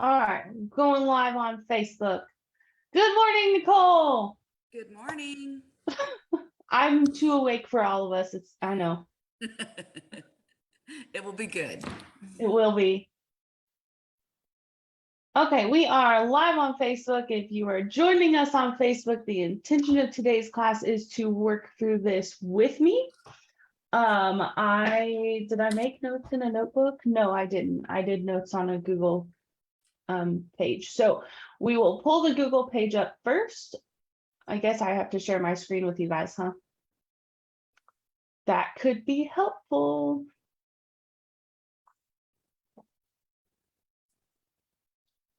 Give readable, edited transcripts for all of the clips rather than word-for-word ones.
All right, going live on Facebook. Good morning, Nicole. Good morning. I'm too awake for all of us. I know It will be good. it will be. Okay, we are live on Facebook. If you are joining us on Facebook, the intention of today's class is to work through this with me. Did I make notes in a notebook? No, I didn't. I did notes on a Google page. So we will pull the Google page up first. I guess I have to share my screen with you guys, huh? That could be helpful.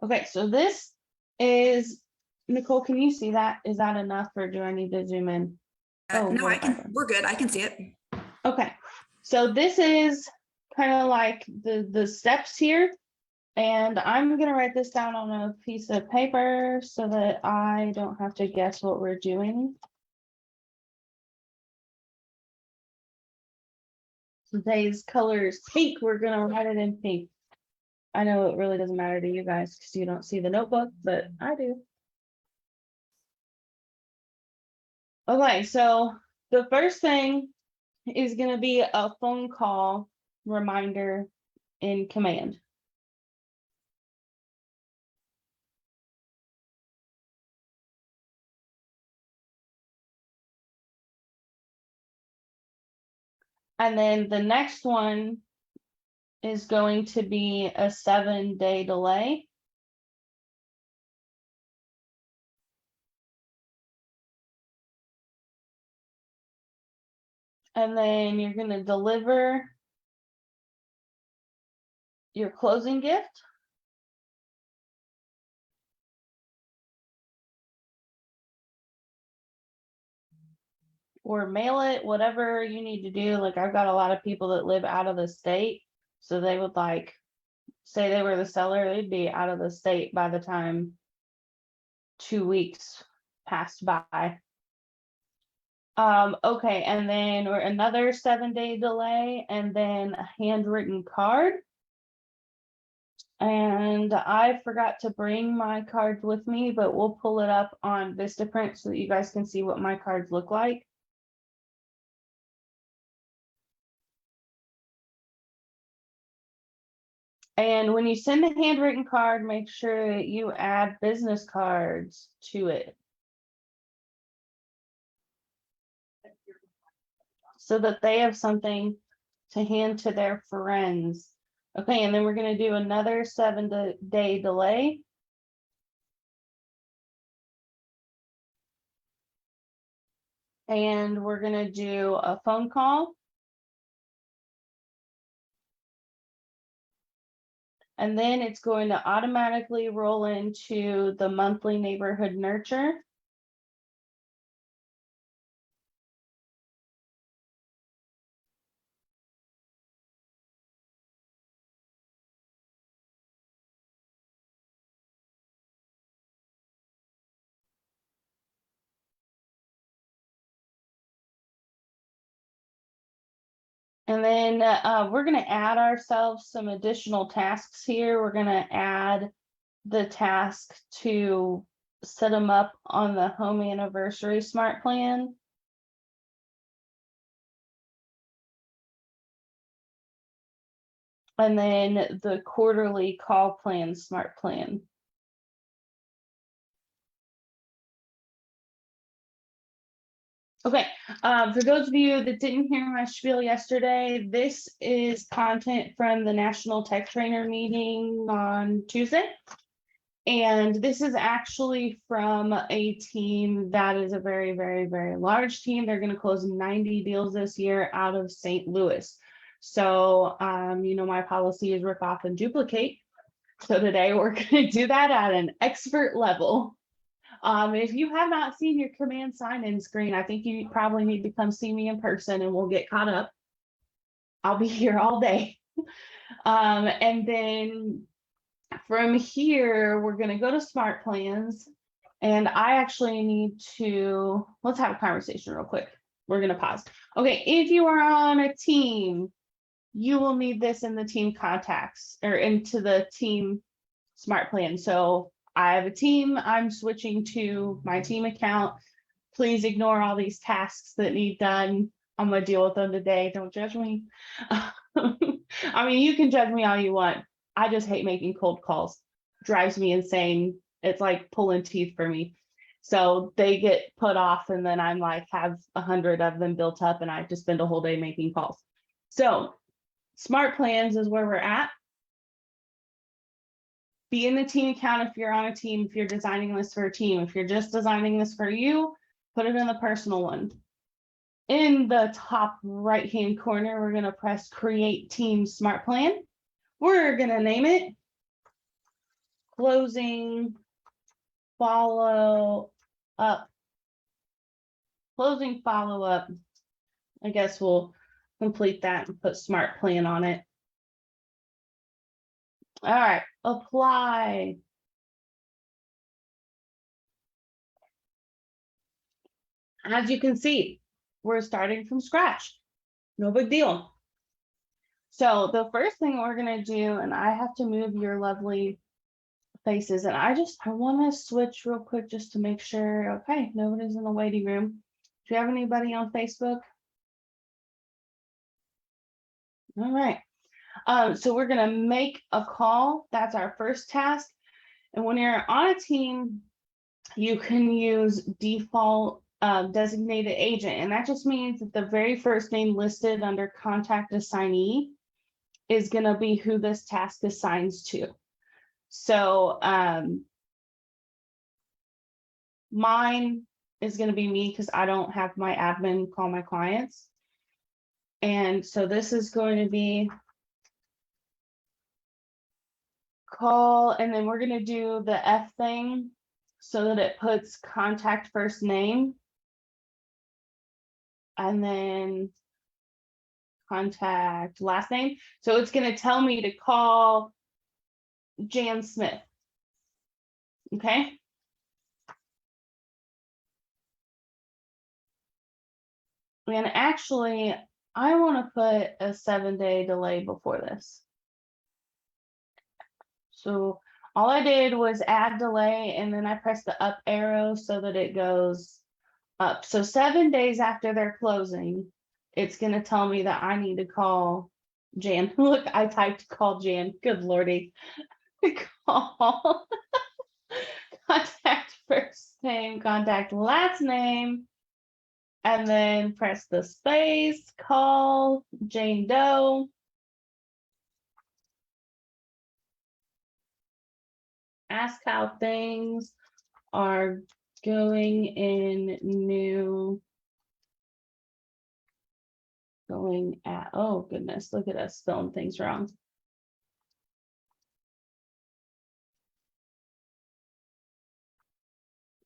Okay, so this is, Nicole, can you see that? Is that enough or do I need to zoom in? No, we're good. I can see it. Okay, so this is kind of like the steps here. And I'm going to write this down on a piece of paper so that I don't have to guess what we're doing. Today's color is pink. We're going to write it in pink. I know it really doesn't matter to you guys because you don't see the notebook, but I do. Okay, so the first thing is going to be a phone call reminder in command. And then the next one is going to be a 7-day delay. And then you're going to deliver your closing gift. Or mail it, whatever you need to do. Like I've got a lot of people that live out of the state. So they would like, say they were the seller, they'd be out of the state by the time 2 weeks passed by. Okay, and then or another 7-day delay, and then a handwritten card. And I forgot to bring my cards with me, but we'll pull it up on Vistaprint so that you guys can see what my cards look like. And when you send a handwritten card, make sure that you add business cards to it, so that they have something to hand to their friends. Okay, and then we're going to do another 7-day delay. And we're going to do a phone call. And then it's going to automatically roll into the monthly neighborhood nurture. And then we're going to add ourselves some additional tasks here. We're going to add the task to set them up on the home anniversary smart plan. And then the quarterly call plan smart plan. Okay, for those of you that didn't hear my spiel yesterday, this is content from the National Tech Trainer meeting on Tuesday. And this is actually from a team that is a very, very, very large team. They're going to close 90 deals this year out of St. Louis. So, you know, my policy is rip off and duplicate. So today we're going to do that at an expert level. If you have not seen your command sign-in screen, I think you probably need to come see me in person and we'll get caught up. I'll be here all day. And then from here, we're going to go to smart plans. And I actually need to, let's have a conversation real quick. We're going to pause. Okay, if you are on a team, you will need this in the team contacts or into the team Smartplan. So I have a team, I'm switching to my team account. Please ignore all these tasks that need done. I'm gonna deal with them today. Don't judge me. I mean, you can judge me all you want. I just hate making cold calls. Drives me insane. It's like pulling teeth for me. So they get put off, and then I'm like, have 100 of them built up, and I have to spend a whole day making calls. So Smart Plans is where we're at. Be in the team account if you're on a team, if you're designing this for a team. If you're just designing this for you, put it in the personal one. In the top right-hand corner, we're going to press Create Team Smart Plan. We're going to name it Closing Follow Up. Closing Follow Up. I guess we'll complete that and put Smart Plan on it. All right, apply. As you can see, we're starting from scratch. No big deal. So the first thing we're going to do, and I have to move your lovely faces, and I want to switch real quick just to make sure, okay, nobody's in the waiting room. Do you have anybody on Facebook? All right. So we're going to make a call. That's our first task. And when you're on a team, you can use default designated agent. And that just means that the very first name listed under contact assignee is going to be who this task assigns to. So mine is going to be me because I don't have my admin call my clients. And so this is going to be call, and then we're going to do the F thing so that it puts contact first name and then contact last name. So it's going to tell me to call Jan Smith. Okay. And actually, I want to put a 7-day delay before this. So all I did was add delay, and then I pressed the up arrow so that it goes up. So 7 days after they're closing, it's going to tell me that I need to call Jan. Look, I typed call Jan. Good Lordy. Call. Contact first name, contact last name, and then press the space, call Jane Doe. Ask how things are going in new, going at, oh goodness, look at us spelling things wrong.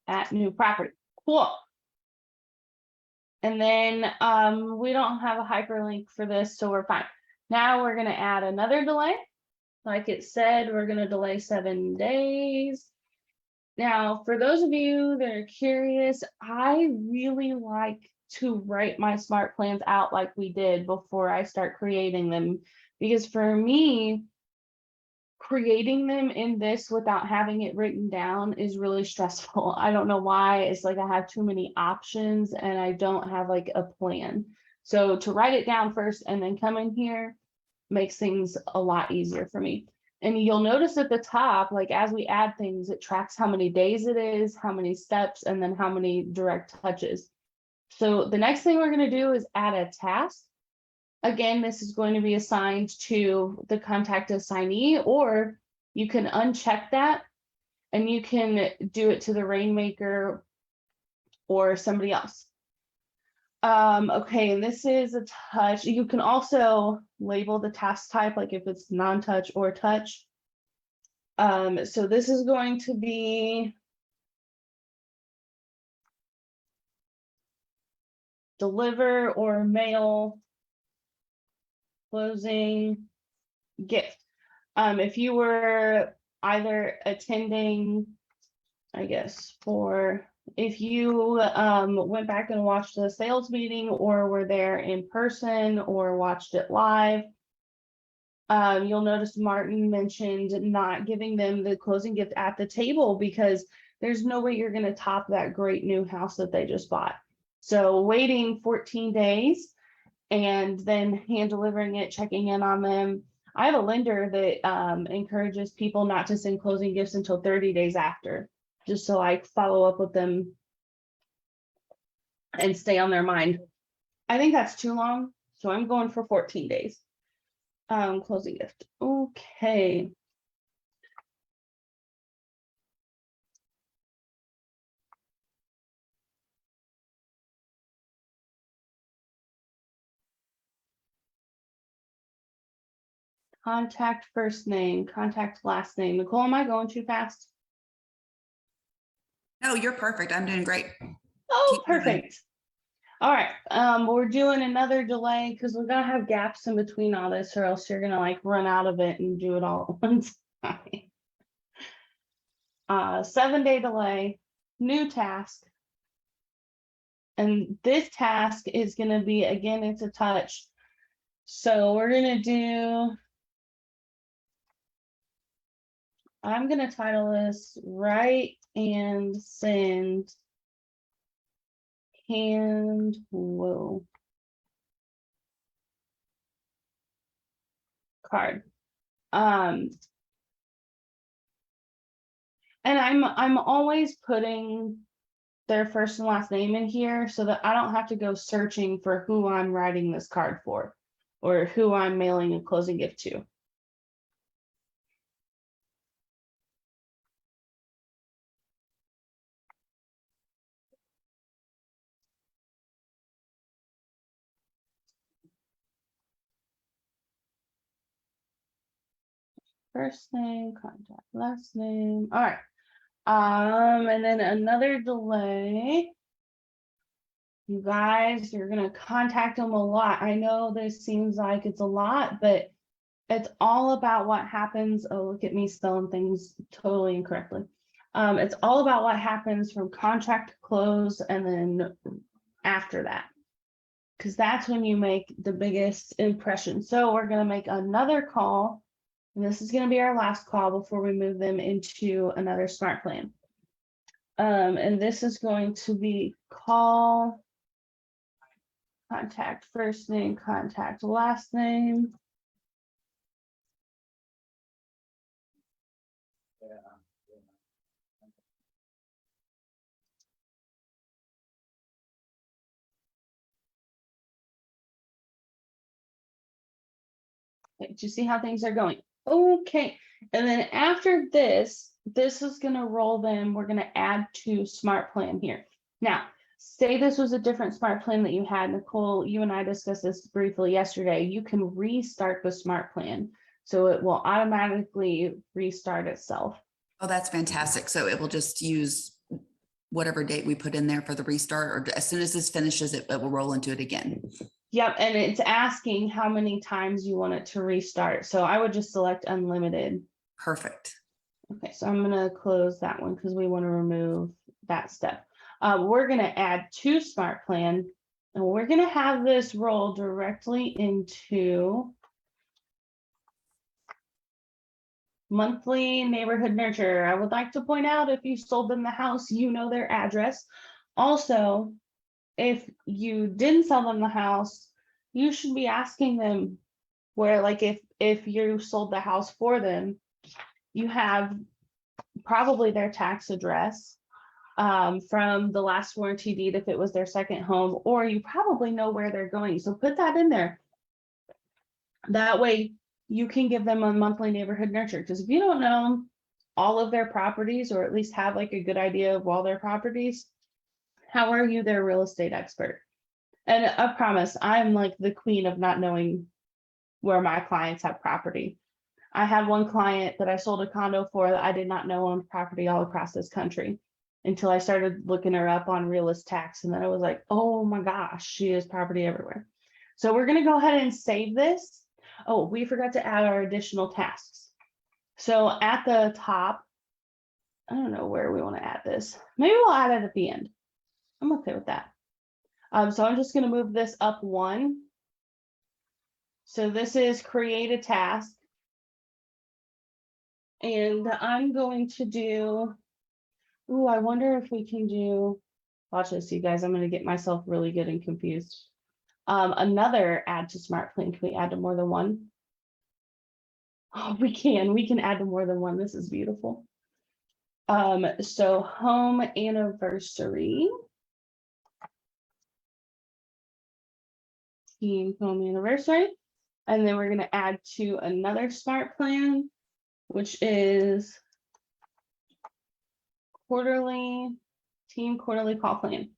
At new property. Cool. And then we don't have a hyperlink for this, so we're fine. Now we're going to add another delay. Like it said, we're going to delay 7 days. Now, for those of you that are curious, I really like to write my smart plans out like we did before I start creating them, because for me, creating them in this without having it written down is really stressful. I don't know why. It's like I have too many options and I don't have like a plan. So to write it down first and then come in here makes things a lot easier for me. And you'll notice at the top, like as we add things, it tracks how many days it is, how many steps, and then how many direct touches. So the next thing we're going to do is add a task. Again, this is going to be assigned to the contact assignee, or you can uncheck that and you can do it to the rainmaker or somebody else. Okay, and this is a touch. You can also label the task type, like if it's non-touch or touch. So this is going to be deliver or mail closing gift. If you were either attending, I guess, if you went back and watched the sales meeting or were there in person or watched it live, You'll notice Martin mentioned not giving them the closing gift at the table because there's no way you're going to top that great new house that they just bought. So waiting 14 days and then hand delivering it, checking in on them. I have a lender that encourages people not to send closing gifts until 30 days after, just so I follow up with them and stay on their mind. I think that's too long, so I'm going for 14 days. Closing gift. Okay. Contact first name, contact last name. Nicole, am I going too fast? No, you're perfect. I'm doing great. Oh, Keep going. perfect. All right. We're doing another delay because we're gonna have gaps in between all this, or else you're gonna like run out of it and do it all at once. 7-day delay, new task. And this task is gonna be, again, it's a touch. So we're gonna do, I'm gonna title this Write and Send Hand Whoa card. And I'm always putting their first and last name in here so that I don't have to go searching for who I'm writing this card for or who I'm mailing a closing gift to. First name, contact, last name. All right. And then another delay. You guys, you're gonna contact them a lot. I know this seems like it's a lot, but it's all about what happens. Oh, look at me spelling things totally incorrectly. It's all about what happens from contract to close and then after that, because that's when you make the biggest impression. So we're gonna make another call. And this is going to be our last call before we move them into another Smartplan. And this is going to be call, contact first name, contact last name. Okay, do you see how things are going? Okay, and then after this is going to roll them. We're going to add to Smartplan here. Now, say this was a different Smartplan that you had, Nicole, you and I discussed this briefly yesterday. You can restart the Smartplan, so it will automatically restart itself. Oh, that's fantastic. So it will just use whatever date we put in there for the restart, or as soon as this finishes, it will roll into it again. Yep, and it's asking how many times you want it to restart. So I would just select unlimited. Perfect. Okay, so I'm going to close that one because we want to remove that step. We're going to add to Smartplan, and we're going to have this roll directly into monthly neighborhood nurture. I would like to point out, if you sold them the house, you know their address. Also, if you didn't sell them the house, you should be asking them where, like if you sold the house for them, you have probably their tax address from the last warranty deed if it was their second home, or you probably know where they're going. So put that in there. That way you can give them a monthly neighborhood nurture, because if you don't know all of their properties, or at least have like a good idea of all their properties, how are you their real estate expert? And I promise, I'm like the queen of not knowing where my clients have property. I had one client that I sold a condo for that I did not know owned property all across this country until I started looking her up on Realist Tax. And then I was like, oh my gosh, she has property everywhere. So we're going to go ahead and save this. Oh, we forgot to add our additional tasks. So at the top, I don't know where we want to add this. Maybe we'll add it at the end. I'm okay with that. So I'm just going to move this up one. So this is create a task. And I'm going to do, ooh, I wonder if we can do, watch this, you guys, I'm gonna get myself really good and confused. Another add to Smartplan, can we add to more than one? Oh, we can add to more than one, this is beautiful. So home anniversary. Team home anniversary. And then we're gonna add to another Smartplan, which is team quarterly call plan.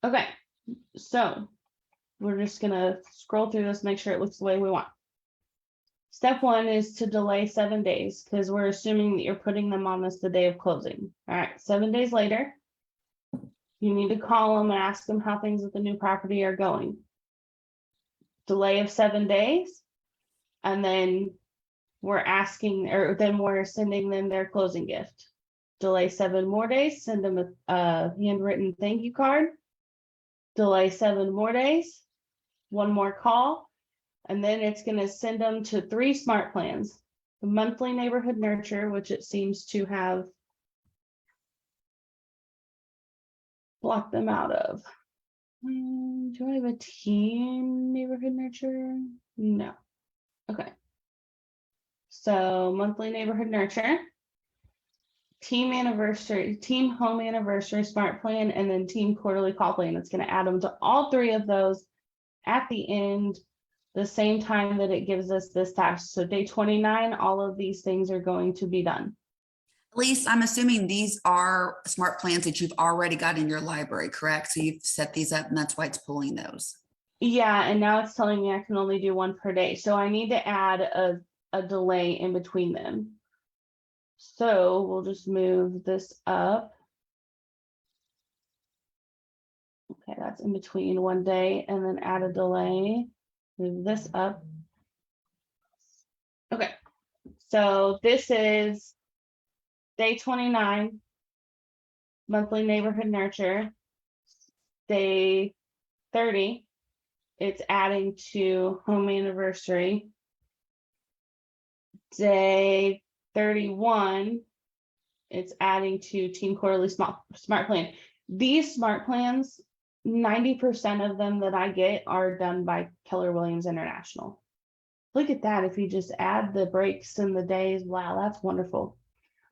Okay, so we're just gonna scroll through this, make sure it looks the way we want. Step one is to delay 7 days because we're assuming that you're putting them on this the day of closing. All right, 7 days later, you need to call them and ask them how things at the new property are going. Delay of 7 days, and then we're sending them their closing gift. Delay 7 more days, send them a handwritten thank you card. Delay 7 more days, 1 more call, and then it's going to send them to 3 smart plans. The monthly neighborhood nurture, which it seems to have blocked them out of. Do I have a team neighborhood nurture? No. Okay. So monthly neighborhood nurture, team home anniversary smart plan, and then team quarterly call plan. It's going to add them to all 3 of those at the end, the same time that it gives us this task. So day 29, all of these things are going to be done. Elise, I'm assuming these are smart plans that you've already got in your library, correct? So you've set these up and that's why it's pulling those. Yeah, and now it's telling me I can only do 1 per day. So I need to add a delay in between them. So we'll just move this up. Okay, that's in between 1 day, and then add a delay. Move this up. Okay, so this is day 29, monthly neighborhood nurture. Day 30, it's adding to home anniversary. Day 31, it's adding to team quarterly smart plan. These smart plans, 90% of them that I get are done by Keller Williams International. Look at that. If you just add the breaks and the days, wow, that's wonderful.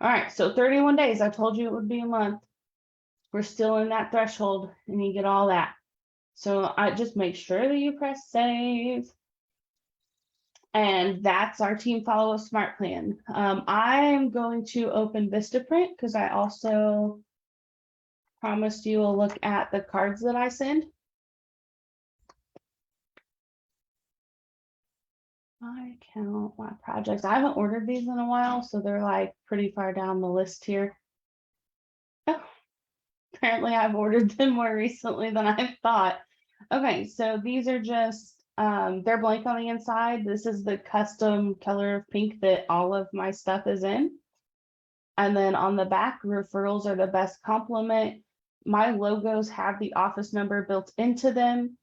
All right, so 31 days. I told you it would be a month. We're still in that threshold and you get all that. So I just make sure that you press save. And that's our team follow-up smart plan. I'm going to open Vistaprint because I also promised you a look at the cards that I send. My account, my projects. I haven't ordered these in a while, so they're like pretty far down the list here. Oh, apparently I've ordered them more recently than I thought. Okay, so these are just, they're blank on the inside. This is the custom color of pink that all of my stuff is in. And then on the back, referrals are the best compliment. My logos have the office number built into them.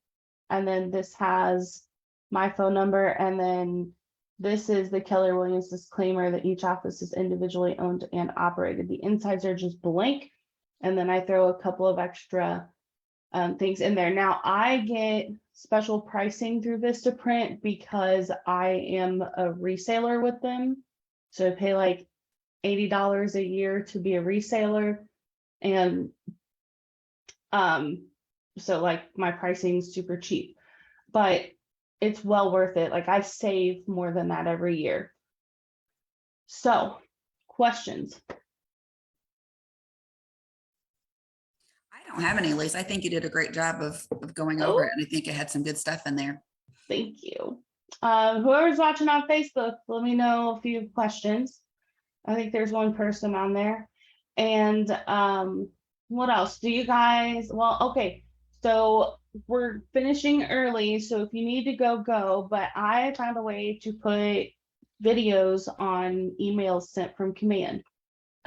And then this has my phone number. And then this is the Keller Williams disclaimer that each office is individually owned and operated. The insides are just blank. And then I throw a couple of extra things in there. Now I get special pricing through Vistaprint because I am a reseller with them. So I pay like $80 a year to be a reseller. And so like my pricing is super cheap, but it's well worth it. Like I save more than that every year. So questions? I don't have any, Elise. I think you did a great job of going over it. And I think it had some good stuff in there. Thank you. Whoever's watching on Facebook, let me know if you have questions. I think there's one person on there. And what else? Do you guys, well, okay. So we're finishing early. So if you need to go, but I found a way to put videos on emails sent from command.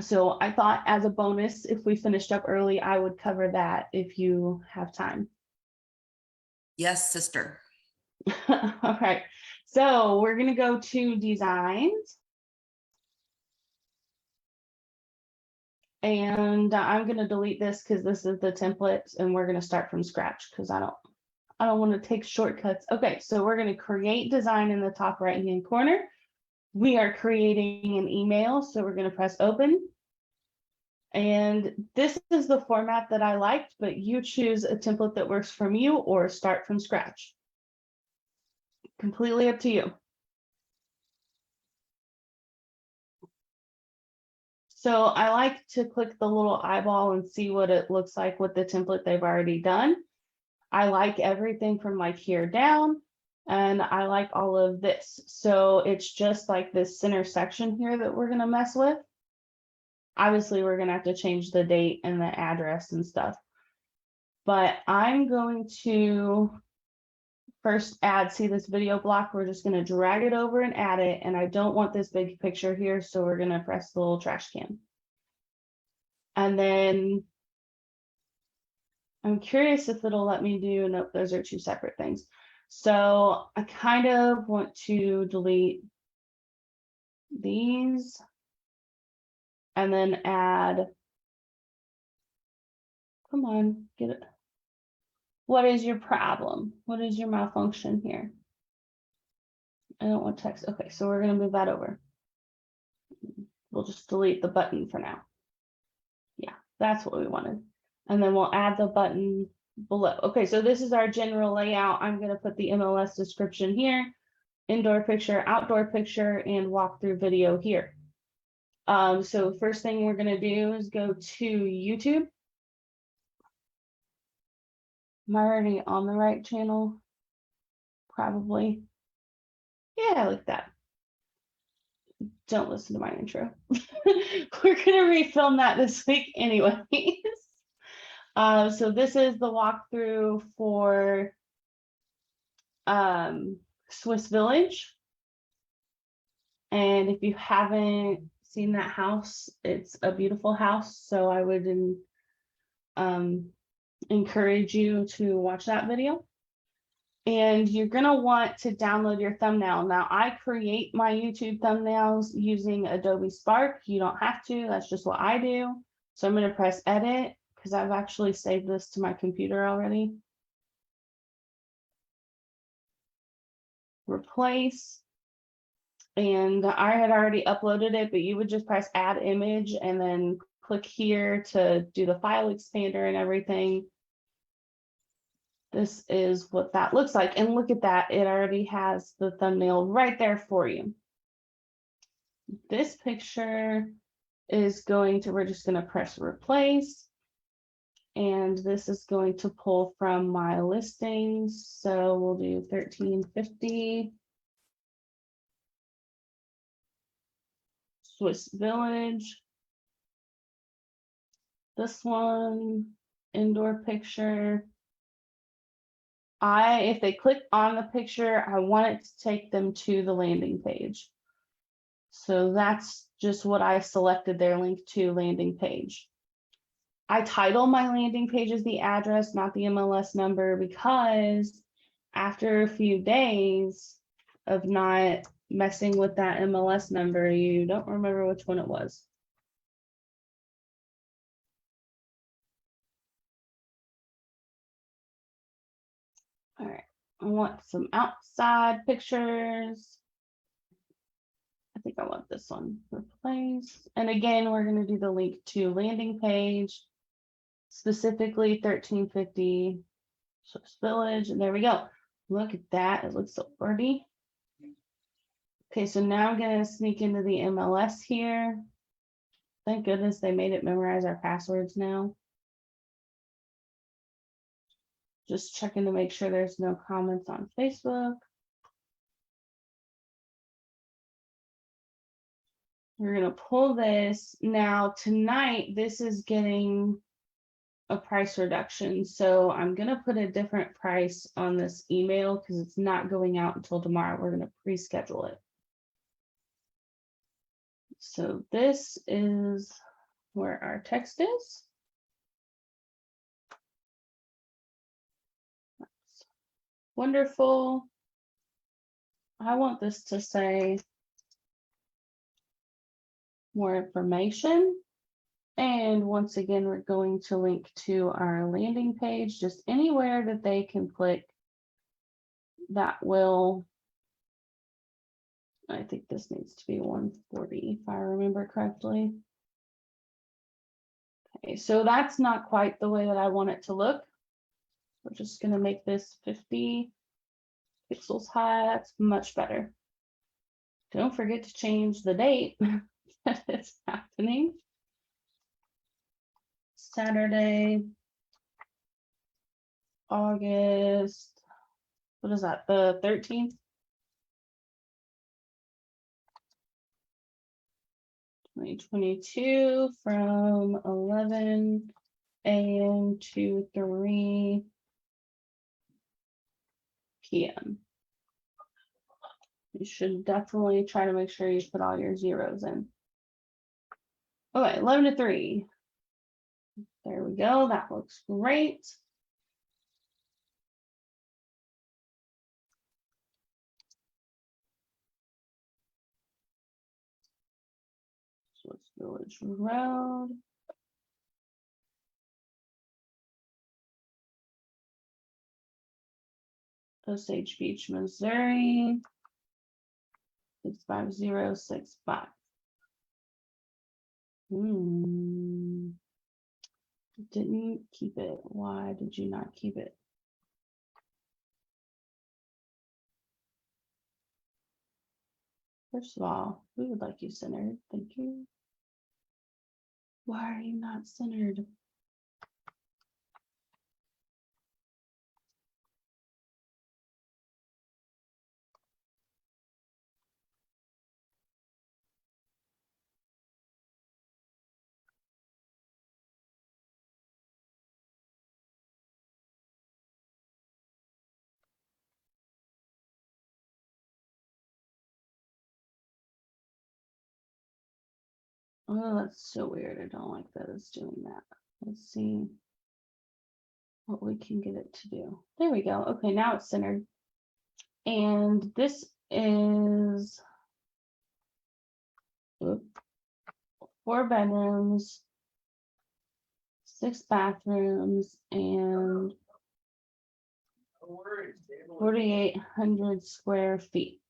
So I thought as a bonus, if we finished up early, I would cover that if you have time. Yes, sister. All right. So we're going to go to designs. And I'm gonna delete this because this is the template and we're gonna start from scratch because I don't want to take shortcuts. Okay, so we're gonna create design in the top right-hand corner. We are creating an email, so we're gonna press open. And this is the format that I liked, but you choose a template that works from you or start from scratch. Completely up to you. So I like to click the little eyeball and see what it looks like with the template they've already done. I like everything from like here down, and I like all of this. So it's just like this center section here that we're gonna mess with. Obviously, we're gonna have to change the date and the address and stuff. But I'm going to first add, see this video block, we're just gonna drag it over and add it. And I don't want this big picture here, so we're gonna press the little trash can. And then I'm curious if it'll let me do, nope, those are two separate things. So I kind of want to delete these and then add, come on, get it. What is your problem? What is your malfunction here? I don't want text. Okay, so we're gonna move that over. We'll just delete the button for now. Yeah, that's what we wanted. And then we'll add the button below. Okay, so this is our general layout. I'm gonna put the MLS description here, indoor picture, outdoor picture, and walkthrough video here. So first thing we're gonna do is go to YouTube. Am I already on the right channel? Probably. Yeah, like that. Don't listen to my intro. We're gonna refilm that this week anyways. So this is the walkthrough for Swiss Village. And if you haven't seen that house, it's a beautiful house. So I would encourage you to watch that video. And you're gonna want to download your thumbnail. Now I create my YouTube thumbnails using Adobe Spark. You don't have to, that's just what I do. So I'm gonna press edit because I've actually saved this to my computer already. Replace. And I had already uploaded it, but you would just press add image and then click here to do the file expander and everything. This is what that looks like. And look at that, it already has the thumbnail right there for you. This picture is going to, we're just gonna press replace. And this is going to pull from my listings. So we'll do 1350. Swiss Village. This one, indoor picture. If they click on the picture, I want it to take them to the landing page. So that's just what I selected, their link to landing page. I title my landing page as the address, not the MLS number, because after a few days of not messing with that MLS number, you don't remember which one it was. All right, I want some outside pictures. I think I want this one, replace. And again, we're going to do the link to landing page, specifically 1350 Swiss Village. And there we go. Look at that. It looks so pretty. Okay, so now I'm going to sneak into the MLS here. Thank goodness they made it memorize our passwords now. Just checking to make sure there's no comments on Facebook. We're going to pull this. Now tonight, this is getting a price reduction. So I'm going to put a different price on this email because it's not going out until tomorrow. We're going to pre-schedule it. So this is where our text is. That's wonderful. I want this to say more information. And once again, we're going to link to our landing page, just anywhere that they can click that will, I think this needs to be 140 if I remember correctly. Okay, so that's not quite the way that I want it to look. We're just going to make this 50 pixels high. That's much better. Don't forget to change the date that it's happening. Saturday, August, what is that, the 13th? 2022 from 11 a.m. to 3 p.m. You should definitely try to make sure you put all your zeros in. Okay, 11 to 3. There we go. That looks great. So it's Village Road. Osage Beach, Missouri. 65065. Didn't keep it. Why did you not keep it? First of all, we would like you centered. Thank you. Why are you not centered? Oh, that's so weird. I don't like that it's doing that. Let's see what we can get it to do. There we go. Okay, now it's centered. And this is 4 bedrooms, 6 bathrooms, and 4,800 square feet.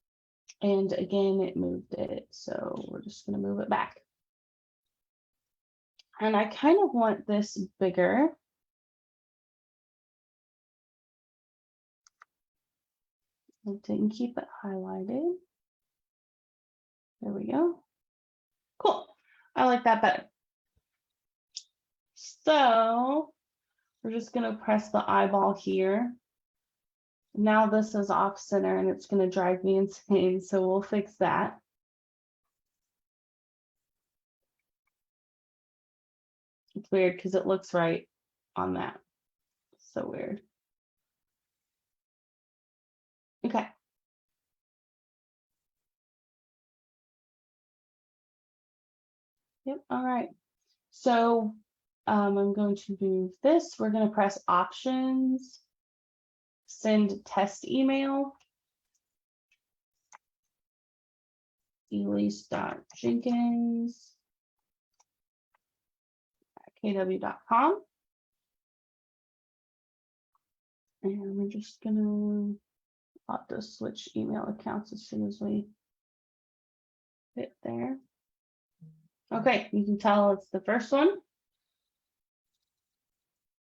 And again, it moved it, so we're just going to move it back. And I kind of want this bigger. I didn't keep it highlighted. There we go. Cool. I like that better. So we're just going to press the eyeball here. Now this is off center and it's going to drive me insane. So we'll fix that. It's weird because it looks right on that. So weird. Okay. Yep. All right. So I'm going to move this. We're going to press options, send test email, elise.jenkins@kw.com. And we're just going to have to switch email accounts as soon as we hit there. Okay, you can tell it's the first one.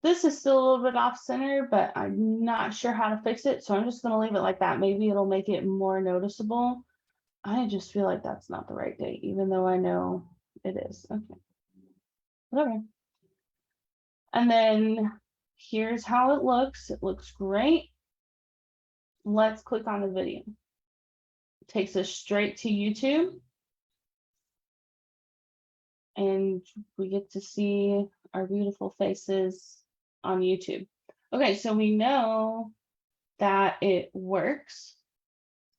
This is still a little bit off center, but I'm not sure how to fix it. So I'm just going to leave it like that. Maybe it'll make it more noticeable. I just feel like that's not the right date, even though I know it is. Okay. Whatever. And then here's how it looks. It looks great. Let's click on the video. It takes us straight to YouTube. And we get to see our beautiful faces on YouTube. Okay, so we know that it works.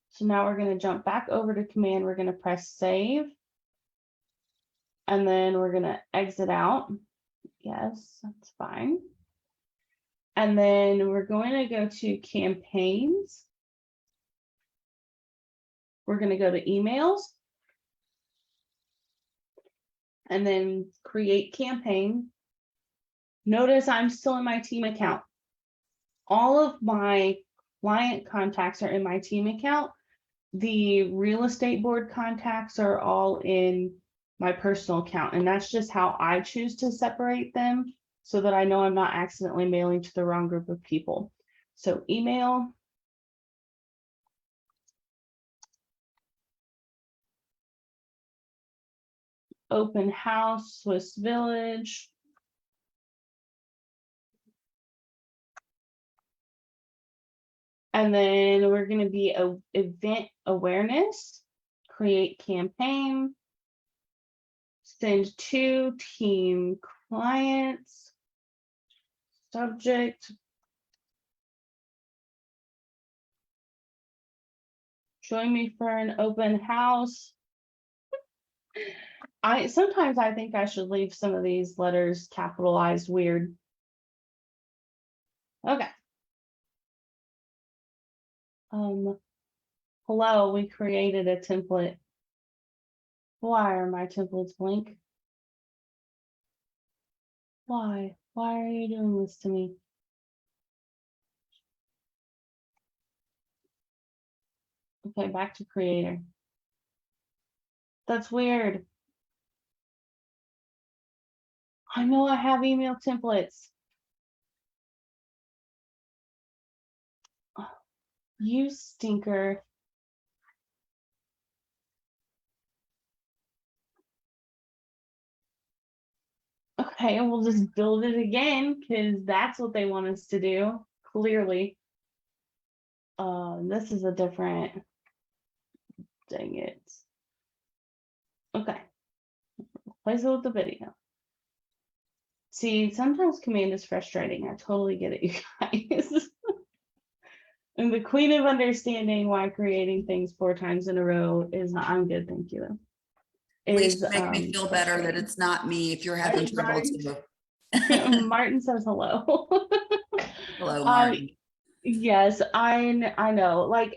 So now we're going to jump back over to command. We're going to press save. And then we're going to exit out. Yes, that's fine. And then we're going to go to campaigns. We're going to go to emails. and then create campaign. Notice I'm still in my team account. All of my client contacts are in my team account. The real estate board contacts are all in my personal account, and that's just how I choose to separate them so that I know I'm not accidentally mailing to the wrong group of people. So email, open house, Swiss Village. And then we're going to be a event awareness, create campaign, send to team clients, subject, join me for an open house. Sometimes I think I should leave some of these letters capitalized weird. Okay. Hello, we created a template. Why are my templates blank? Why? Why are you doing this to me? Okay, back to creator. That's weird. I know I have email templates. You stinker. Okay, we'll just build it again because that's what they want us to do, clearly. This is a different, dang it. Okay, place it with the video. See, sometimes command is frustrating. I totally get it, you guys. I'm the queen of understanding why creating things 4 times in a row is not, I'm good, thank you. At least make me feel better that it's not me if you're having trouble too. Martin says hello. Hello, Martin. Yes, I know. Like,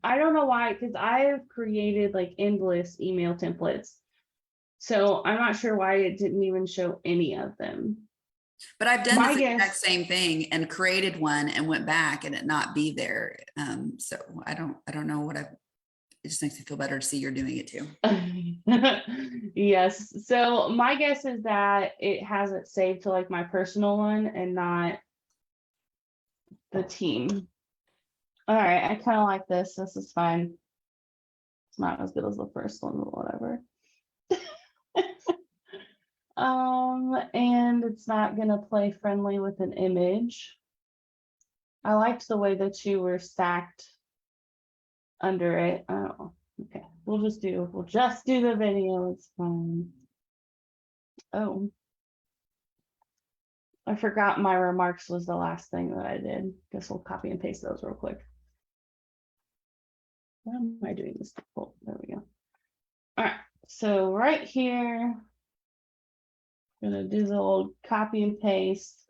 I don't know why, because I've created like endless email templates. So I'm not sure why it didn't even show any of them. But I've done My the exact guess- same thing and created one and went back and it not be there. So I don't know what it just makes me feel better to see you're doing it too. Yes. So my guess is that it has it saved to like my personal one and not the team. All right, I kind of like this. This is fine. It's not as good as the first one, but whatever. And it's not gonna play friendly with an image. I liked the way the 2 were stacked under it. Oh, okay. We'll just do the video. It's fine. Oh, I forgot my remarks was the last thing that I did. Guess we'll copy and paste those real quick. Why am I doing this? Oh, there we go. All right. So right here, I'm gonna do the old copy and paste.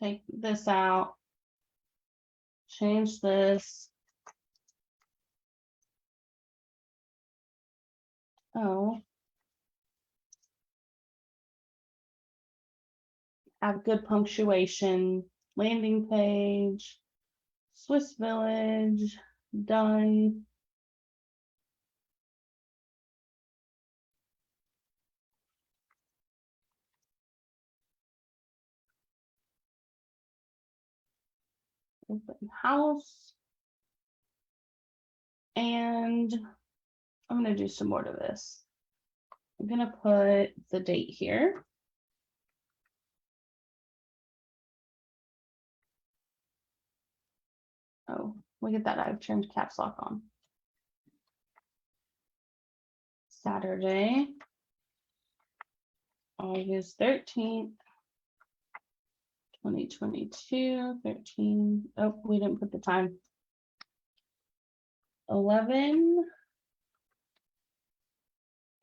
Take this out. Change this. Oh. Have good punctuation. Landing page. Swiss Village. Done. Open house. And I'm going to do some more to this. I'm going to put the date here. Oh, look at that. I've turned caps lock on. Saturday, August 13th, 2022, 13. Oh, we didn't put the time. 11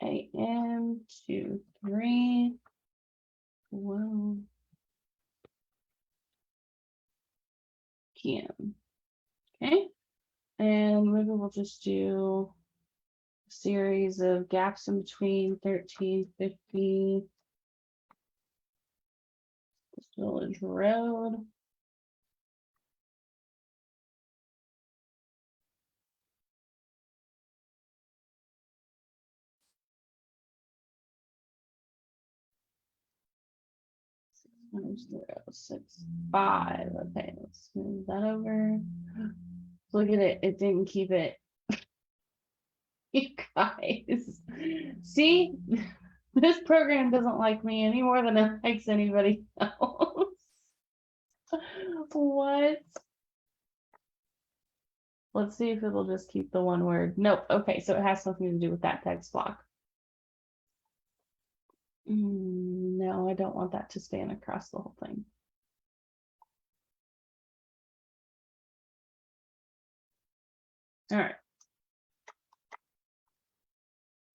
a.m. to 3. Whoa. p.m. Okay. And maybe we'll just do a series of gaps in between 1350. Village Road. Times 065. Okay, let's move that over. Look at it. It didn't keep it. You guys. See, this program doesn't like me any more than it likes anybody else. What? Let's see if it'll just keep the one word. Nope. Okay, so it has something to do with that text block. No, I don't want that to span across the whole thing. All right.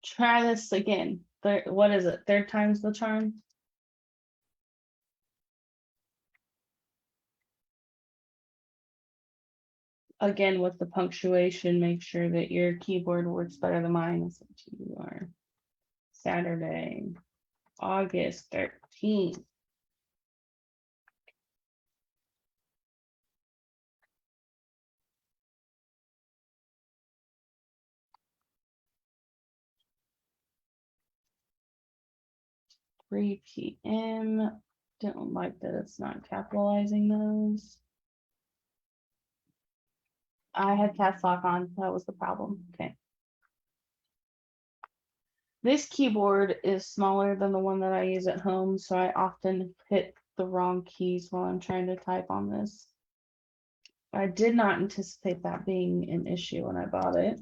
Try this again. What is it? Third time's the charm? Again, with the punctuation, make sure that your keyboard works better than mine. That's what you are. Saturday, August 13th. PM. Don't like that it's not capitalizing those. I had caps lock on. That was the problem. Okay. This keyboard is smaller than the one that I use at home, so I often hit the wrong keys while I'm trying to type on this. I did not anticipate that being an issue when I bought it.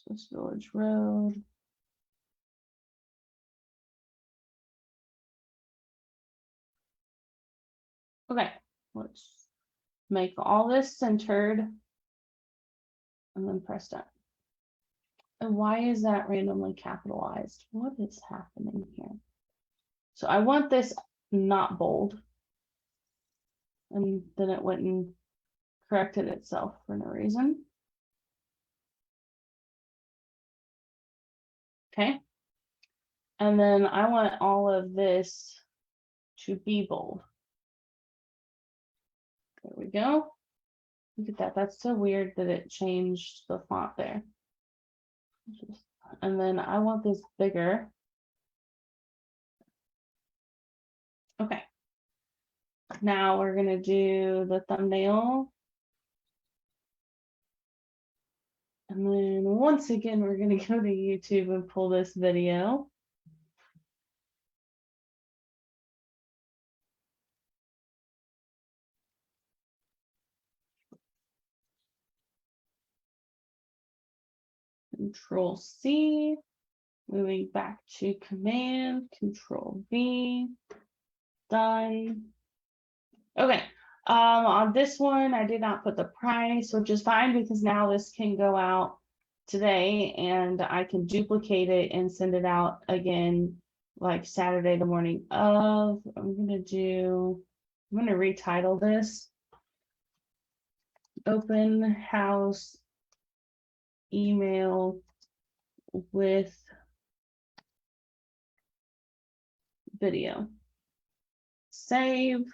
Swiss Village Road. Okay, let's make all this centered and then press done. And why is that randomly capitalized? What is happening here? So I want this not bold. And then it went and corrected itself for no reason. Okay. And then I want all of this to be bold. There we go. Look at that. That's so weird that it changed the font there. And then I want this bigger. Okay. Now we're going to do the thumbnail. And then once again, we're going to go to YouTube and pull this video. Control C, moving back to Command, Control V, done. Okay, on this one, I did not put the price, which is fine because now this can go out today and I can duplicate it and send it out again like Saturday the morning of. I'm gonna retitle this Open House Email with Video. Save.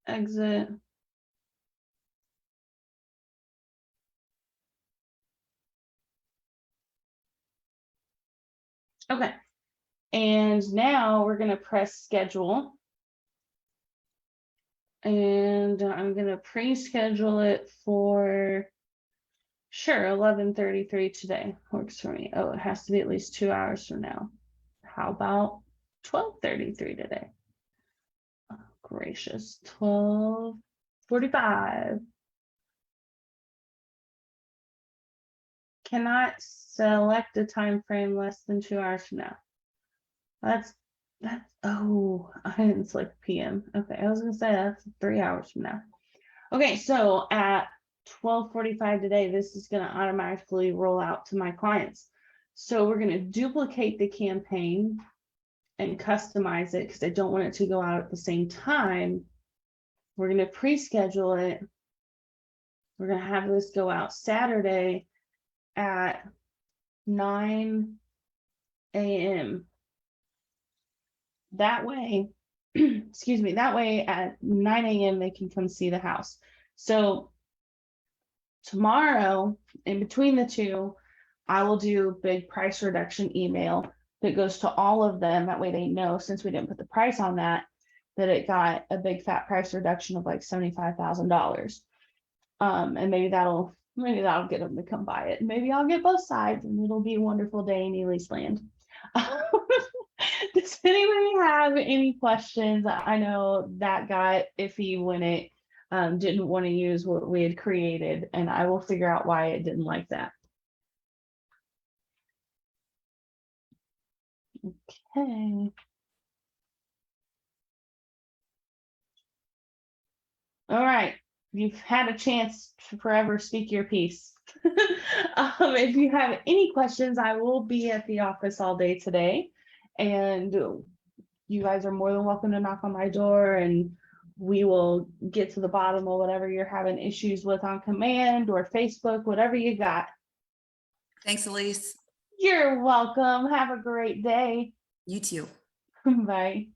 Exit. Okay. And now we're going to press schedule. And I'm going to pre-schedule it for, sure, 11:33 today. Works for me. Oh, it has to be at least 2 hours from now. How about 12:33 today? Oh, gracious. 12:45. Cannot select a time frame less than 2 hours from now. That's oh, I didn't select PM. Okay, I was gonna say that's 3 hours from now. Okay, so at 12:45 today, this is gonna automatically roll out to my clients. So we're gonna duplicate the campaign and customize it because I don't want it to go out at the same time. We're going to pre-schedule it. We're going to have this go out Saturday at 9 a.m. That way, excuse me, that way at 9 a.m. they can come see the house. So tomorrow, in between the two, I will do a big price reduction email that goes to all of them. That way they know, since we didn't put the price on that, that it got a big fat price reduction of like $75,000. And maybe that'll get them to come buy it. Maybe I'll get both sides and it'll be a wonderful day in Ely's land. Does anybody have any questions? I know that got iffy when it didn't want to use what we had created, and I will figure out why it didn't like that. Okay. All right. You've had a chance to forever speak your piece. If you have any questions, I will be at the office all day today, and you guys are more than welcome to knock on my door and we will get to the bottom of whatever you're having issues with on command or Facebook, whatever you got. Thanks, Elise. You're welcome. Have a great day. You too. Bye.